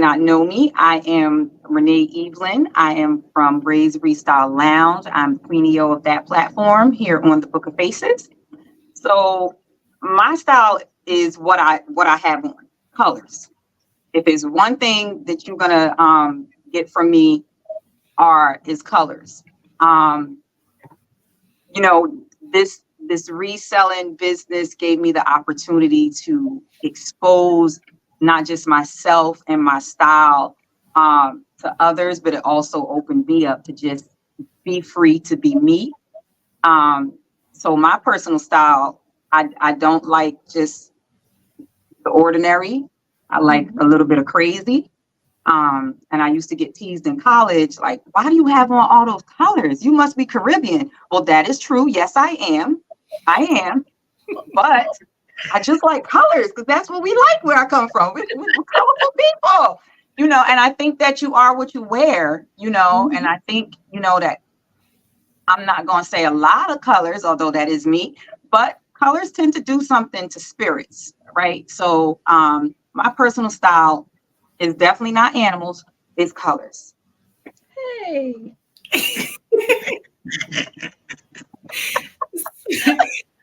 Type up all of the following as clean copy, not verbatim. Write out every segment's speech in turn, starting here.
Not know me, I am Renee Evelyn. I am from Restyle Lounge. I'm Queen EO of that platform here on the Book of Faces. So my style is what I have on, colors. If there's one thing that you're gonna get from me is colors. You know, this reselling business gave me the opportunity to expose not just myself and my style to others, but it also opened me up to just be free to be me. So my personal style, I don't like just the ordinary. I like a little bit of crazy. And I used to get teased in college, like, why do you have on all those colors? You must be Caribbean. Well, that is true. Yes, I am. But I just like colors because that's what we like where I come from. We're colorful people, and I think that you are what you wear, and I think, that I'm not going to say a lot of colors, although that is me, but colors tend to do something to spirits, right? So my personal style is definitely not animals, it's colors. Hey.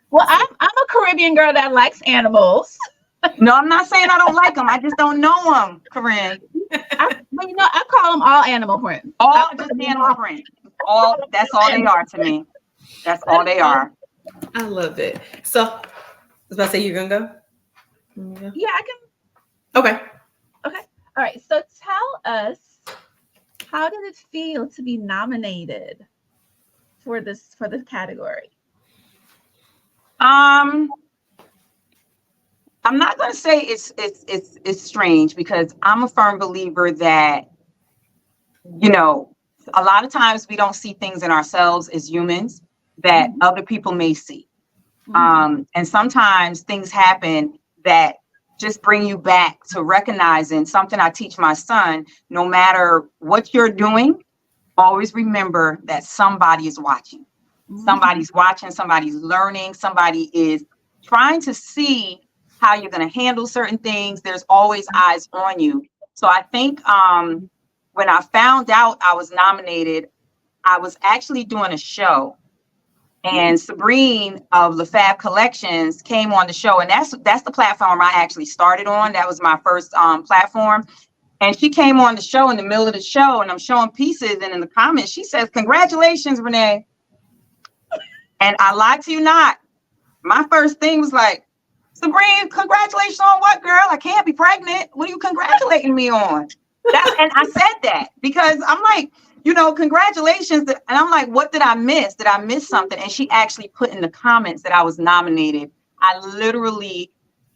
Well, I'm a Caribbean girl that likes animals. No, I'm not saying I don't like them. I just don't know them, Corinne. I call them all animal print. All just animal print. That's all they are to me. That's all they are. I love it. So, I was about to say, you're gonna go? Yeah, I can. Okay. All right. So tell us, how did it feel to be nominated for this category? I'm not going to say it's strange because I'm a firm believer that, a lot of times we don't see things in ourselves as humans that other people may see. And sometimes things happen that just bring you back to recognizing something I teach my son. No matter what you're doing, always remember that somebody is watching. Somebody's watching, somebody's learning, somebody is trying to see how you're going to handle certain things. There's always eyes on you. So I think when I found out I was nominated, I was actually doing a show, and Sabrine of the F.A.B Collections came on the show, and that's the platform I actually started on. That was my first platform. And she came on the show in the middle of the show, and I'm showing pieces, and in the comments she says, "Congratulations, Renee." And I lied to you not. My first thing was like, "Sabrine, congratulations on what, girl? I can't be pregnant. What are you congratulating me on?" And I said that because I'm like, congratulations. And I'm like, what did I miss? Did I miss something? And she actually put in the comments that I was nominated.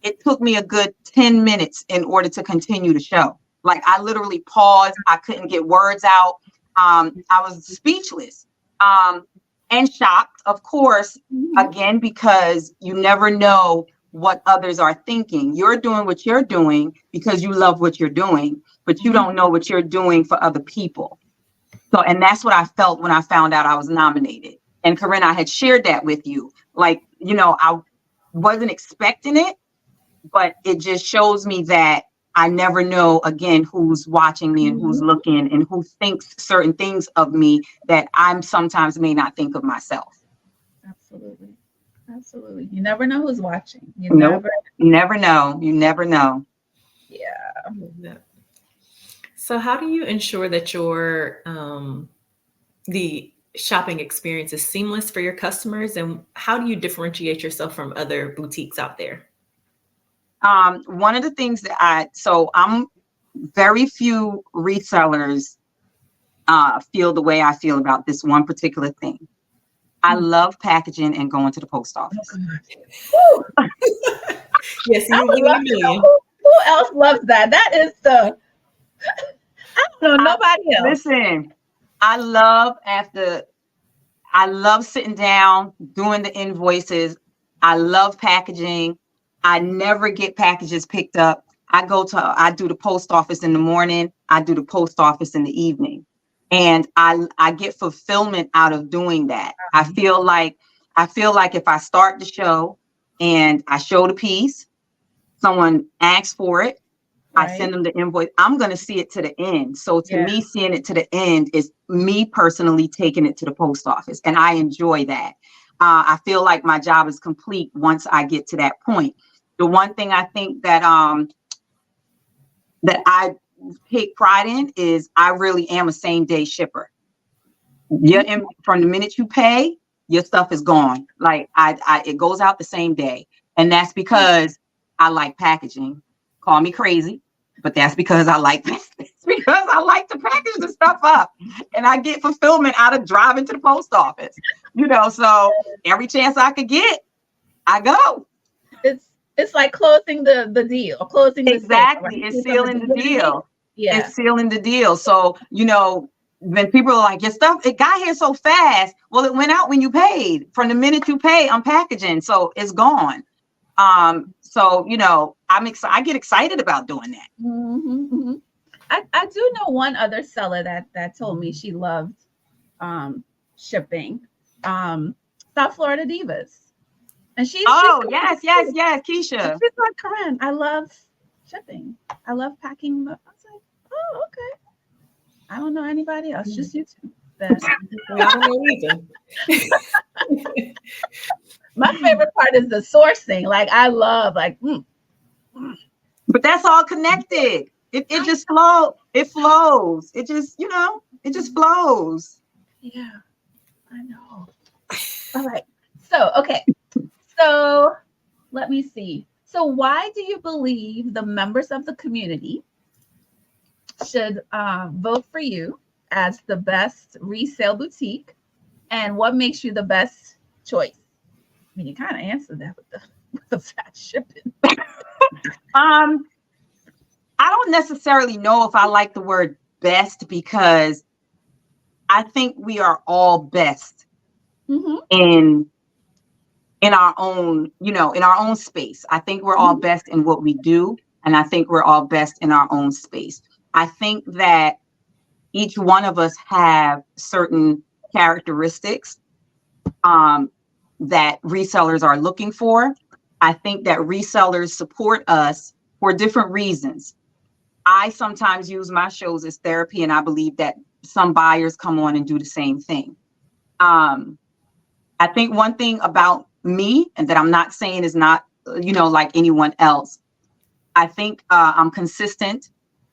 It took me a good 10 minutes in order to continue the show. Like, I literally paused. I couldn't get words out. I was speechless. And shocked, of course, again, because you never know what others are thinking. You're doing what you're doing because you love what you're doing, but you don't know what you're doing for other people. So, and that's what I felt when I found out I was nominated. And Corinne, I had shared that with you. Like, I wasn't expecting it, but it just shows me that I never know, again, who's watching me and who's looking and who thinks certain things of me that I'm sometimes may not think of myself. Absolutely. You never know who's watching. You never know. You never know. Yeah. So how do you ensure that your the shopping experience is seamless for your customers, and how do you differentiate yourself from other boutiques out there? One of the things that I'm very few resellers feel the way I feel about this one particular thing. I love packaging and going to the post office. Yes, who else loves that? That is I don't know, nobody else. Listen, I love sitting down, doing the invoices. I love packaging. I never get packages picked up. I do the post office in the morning. I do the post office in the evening. And I get fulfillment out of doing that. I feel like if I start the show and I show the piece, someone asks for it, I send them the invoice. I'm going to see it to the end. So to me, seeing it to the end is me personally taking it to the post office. And I enjoy that. I feel like my job is complete once I get to that point. The one thing I think that that I take pride in is I really am a same day shipper. From the minute you pay, your stuff is gone. Like it goes out the same day. And that's because I like packaging. Call me crazy, but that's because I like to package the stuff up, and I get fulfillment out of driving to the post office. So every chance I could get, I go. It's like closing the deal, closing the exactly. Sale, right? It's sealing the deal. Yeah, it's sealing the deal. So when people are like, your stuff, it got here so fast. Well, it went out when you paid. From the minute you pay, I'm packaging, so it's gone. So I'm excited. I get excited about doing that. Mm-hmm. I do know one other seller that told me she loved shipping. South Florida Divas, and she's yes, Keisha. She's like, Corinne, I love shipping. I love packing. I was like, oh, okay. I don't know anybody else, just you two. I don't know either. My favorite part is the sourcing. Like I love But that's all connected. It just flows. It flows. It just, it just flows. Yeah, I know. All right. So let me see. So why do you believe the members of the community should vote for you as the best resale boutique? And what makes you the best choice? I mean, you kind of answered that with the fast shipping. I don't necessarily know if I like the word best, because I think we are all best in our own, in our own space. I think we're all best in what we do. And I think we're all best in our own space. I think that each one of us have certain characteristics that resellers are looking for. I think that resellers support us for different reasons. I sometimes use my shows as therapy, and I believe that some buyers come on and do the same thing. I think one thing about me, and that I'm not saying is not, like anyone else, I think I'm consistent.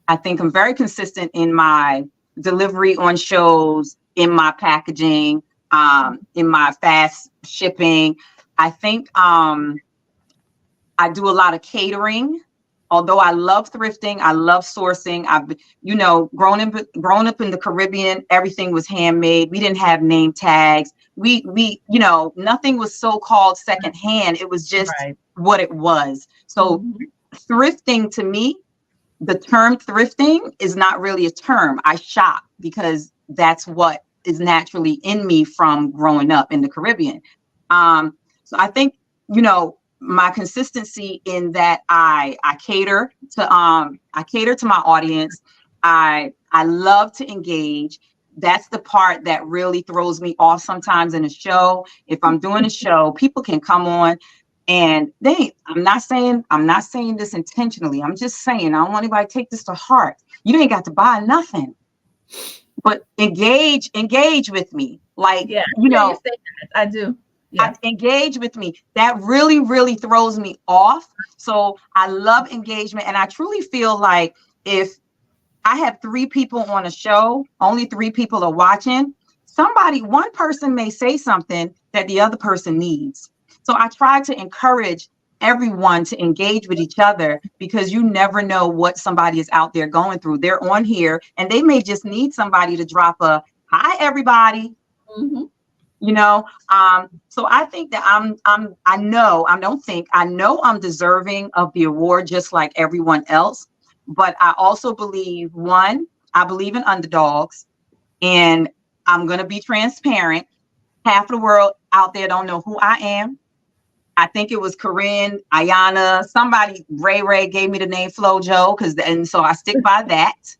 I think I'm very consistent in my delivery on shows, in my packaging, in my fast shipping. I think I do a lot of catering. Although I love thrifting, I love sourcing. I've, grown up in the Caribbean, everything was handmade. We didn't have name tags. We, nothing was so-called secondhand. It was just what it was. So thrifting, to me, the term thrifting is not really a term. I shop because that's what is naturally in me from growing up in the Caribbean. So I think, my consistency in that I cater to my audience. I love to engage. That's the part that really throws me off sometimes in a show. If I'm doing a show, people can come on and I'm not saying this intentionally. I'm just saying, I don't want anybody to take this to heart. You ain't got to buy nothing, but engage with me. Like, I do. Yeah. Engage with me. That really, really throws me off. So I love engagement. And I truly feel like if I have 3 people on a show, only 3 people are watching, one person may say something that the other person needs. So I try to encourage everyone to engage with each other, because you never know what somebody is out there going through. They're on here and they may just need somebody to drop a hi, everybody. So I think that I know I'm deserving of the award just like everyone else. But I also believe, I believe in underdogs, and I'm going to be transparent. Half the world out there don't know who I am. I think it was Corinne, Ayana, somebody, Ray gave me the name FloJo, and so I stick by that.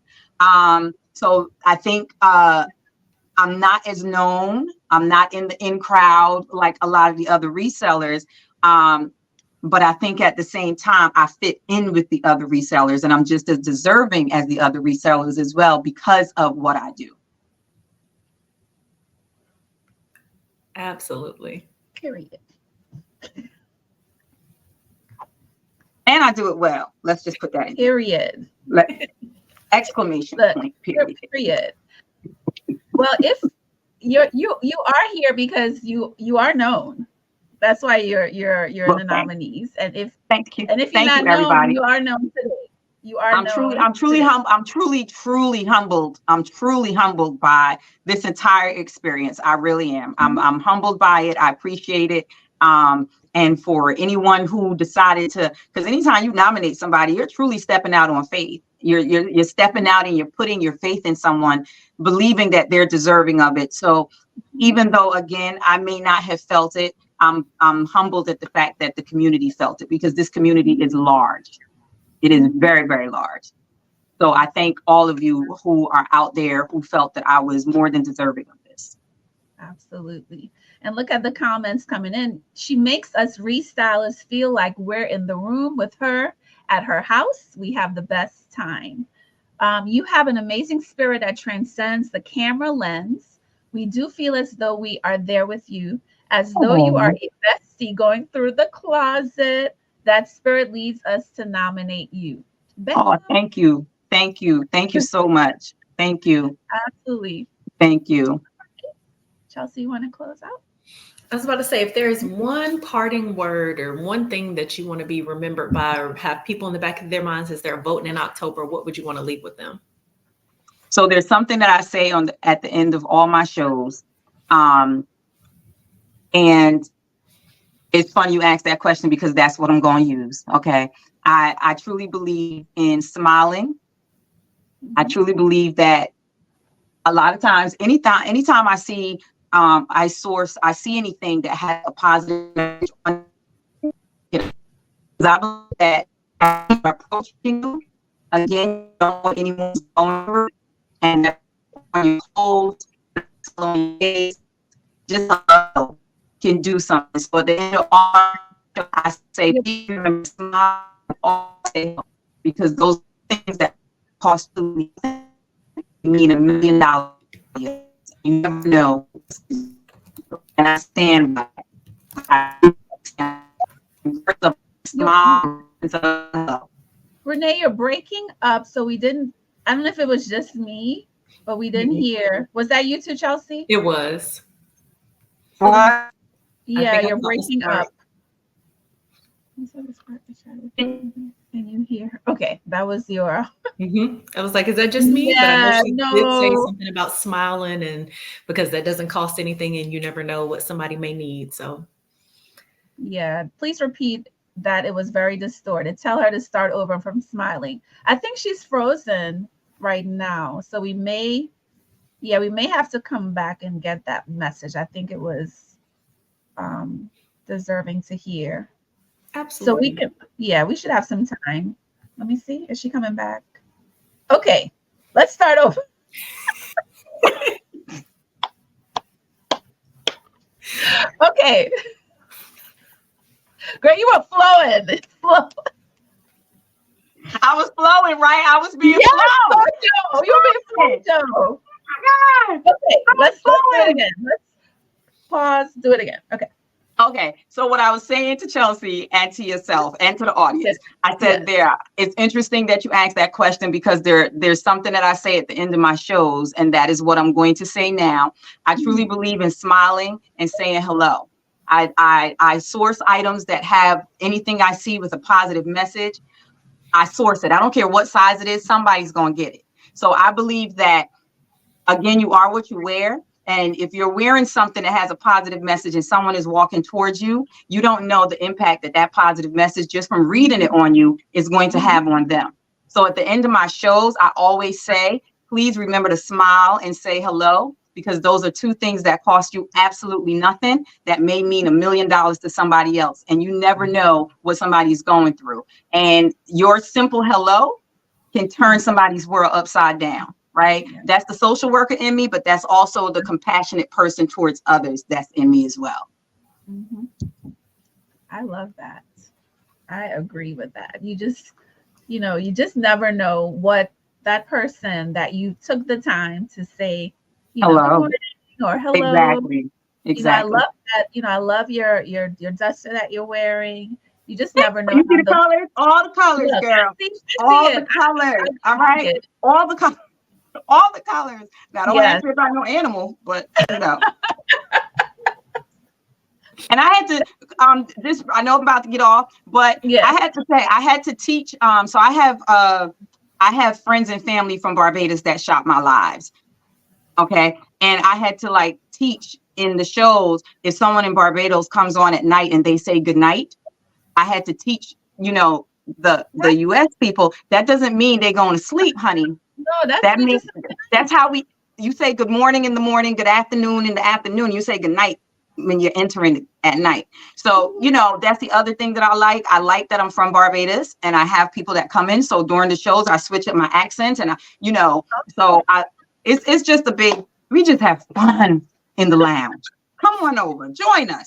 So I think I'm not as known. I'm not in the in crowd like a lot of the other resellers. But I think at the same time, I fit in with the other resellers, and I'm just as deserving as the other resellers as well because of what I do. Absolutely. Period. And I do it well. Let's just put that in. Period. Exclamation Look, point, period. Period. Well, if you are here because you are known. That's why you're in the nominees. And if thank you. And if you're not known, everybody. you are known today. You are I'm truly humbled. I'm truly humbled by this entire experience. I really am. I'm humbled by it. I appreciate it. And for anyone who decided to, because anytime you nominate somebody, you're truly stepping out on faith. You're stepping out and you're putting your faith in someone, believing that they're deserving of it. So even though, again, I may not have felt it, I'm humbled at the fact that the community felt it, because this community is large. It is very, very large. So I thank all of you who are out there who felt that I was more than deserving of this. Absolutely. And look at the comments coming in. She makes us restylers feel like we're in the room with her at her house. We have the best time. You have an amazing spirit that transcends the camera lens. We do feel as though we are there with you, as though you are a bestie going through the closet. That spirit leads us to nominate you. Oh, thank you. Thank you. Thank you so much. Thank you. Absolutely. Thank you. Chelsea, you want to close out? I was about to say, if there is one parting word or one thing that you want to be remembered by, or have people in the back of their minds as they're voting in October, what would you want to leave with them? So there's something that I say at the end of all my shows. And it's funny you asked that question, because that's what I'm going to use. Okay. I truly believe in smiling. I truly believe that a lot of times, anytime I see, I see anything that has a positive message on it, because I believe that I'm approaching you, again, you don't want anyone's going through, and that when you hold, just can do something. So at the end of all, I say, because those things that cost you mean $1 million. You never know. And I stand by it. Renee, you're breaking up. So we didn't, I don't know if it was just me, but we didn't hear. Was that you too, Chelsea? It was. What? Yeah, you're breaking up. Can you hear? Okay, that was your. I was like, is that just me? Yeah, but I know she did say something about smiling, and because that doesn't cost anything, and you never know what somebody may need. So, yeah, please repeat that. It was very distorted. Tell her to start over from smiling. I think she's frozen right now, so we may have to come back and get that message. I think it was deserving to hear. Absolutely. So we should have some time. Let me see. Is she coming back? Okay, let's start over. Okay. Girl, you were flowing. I was flowing, right? I was being flowed. You were being flowed. Oh my God. Okay, let's do it again. Let's pause. Do it again. Okay, so what I was saying to Chelsea and to yourself and to the audience, I said it's interesting that you asked that question, because there's something that I say at the end of my shows, and that is what I'm going to say now. I truly believe in smiling and saying hello. I source items that have anything I see with a positive message. I source it. I don't care what size it is. Somebody's going to get it. So I believe that, again, you are what you wear. And if you're wearing something that has a positive message and someone is walking towards you, you don't know the impact that positive message, just from reading it on you, is going to have on them. So at the end of my shows, I always say, please remember to smile and say hello, because those are two things that cost you absolutely nothing, that may mean $1 million to somebody else. And you never know what somebody's going through. And your simple hello can turn somebody's world upside down. Right? That's the social worker in me, but that's also the compassionate person towards others that's in me as well. I love that. I agree with that. You just, you just never know what that person that you took the time to say, good Hello. morning or hello. Exactly. I Exactly. love that. I love your duster that you're wearing. You just never know. You see the colors? All the colors, Look, girl. I see All it. the colors. I All like right. it. All the colors. All the colors. Now, don't Yes. ask me about no animal, but And I had to I know I'm about to get off, but Yes. I had to say I had to teach. So I have friends and family from Barbados that shop my lives. Okay. And I had to like teach in the shows, if someone in Barbados comes on at night and they say good night, I had to teach, the US people, that doesn't mean they're going to sleep, honey. No, That means that's how you say good morning in the morning, good afternoon in the afternoon. You say good night when you're entering at night. So, that's the other thing that I like. I like that I'm from Barbados and I have people that come in. So during the shows, I switch up my accent and it's just we just have fun in the lounge. Come on over, join us.